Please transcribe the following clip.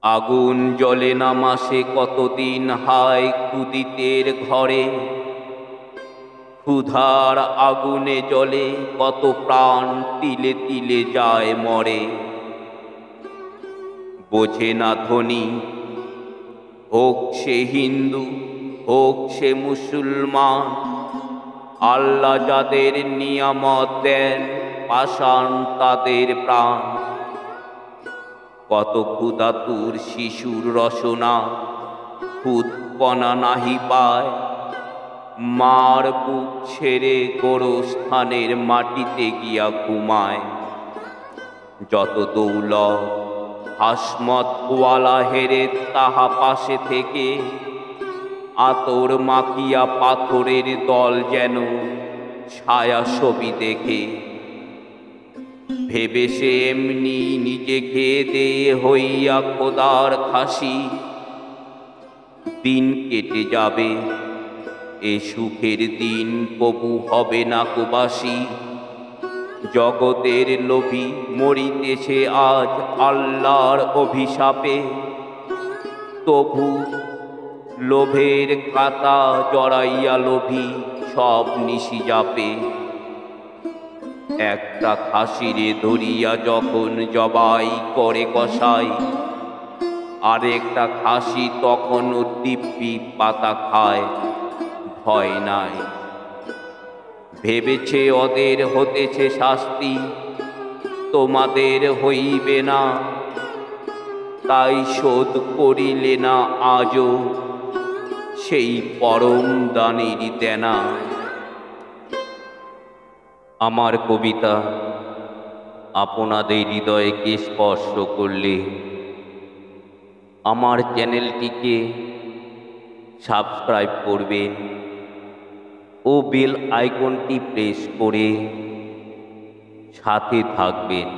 আগুন জ্বলে না মাসে কতদিন হায় ক্ষুদিতের ঘরে, ক্ষুধার আগুনে জ্বলে কত প্রাণ তিলে তিলে যায় মরে। বোঝে না ধনী, হোক সে হিন্দু হোক সে মুসলমান, আল্লাহ যাদের নিয়ামত দেন পাষাণ তাদের প্রাণ। কত ক্ষুধাতুর শিশুর রসনা খুদপনা নাহি পায়, মার বুক ছেড়ে গোরস্থানের মাটিতে গিয়া ঘুমায়। যত দৌলত হাসমত ওয়ালা হেরে তাহা পাশে থেকে, আতর মাখিয়া পাথরের দল যেন ছায়া ছবি দেখে। ভেবে সে এমনি নিজে খেয়ে দিয়ে হইয়া খোদার খাসি, দিন কেটে যাবে এ সুখের দিন কবু হবে না কোবাসি। জগতের লোভী মরিতেছে আজ আল্লাহর অভিশাপে, তবু লোভের কাতা জড়াইয়া লোভী সব নিশি যাপে। একটা খাসিরে ধরিয়া যখন জবাই করে কসাই, আরেকটা খাসি তখনও দিব্যি পাতা খায়, ভয় নাই। ভেবেছে ওদের হতেছে শাস্তি, তোমাদের হইবে না, তাই শোধ করিলে না আজও সেই পরম দানের দেনা। আমার কবিতা আপনাদের হৃদয়কে স্পর্শ করলে আমার চ্যানেলটিকে সাবস্ক্রাইব করবেন ও বেল আইকনটি প্রেস করে সাথে থাকবেন।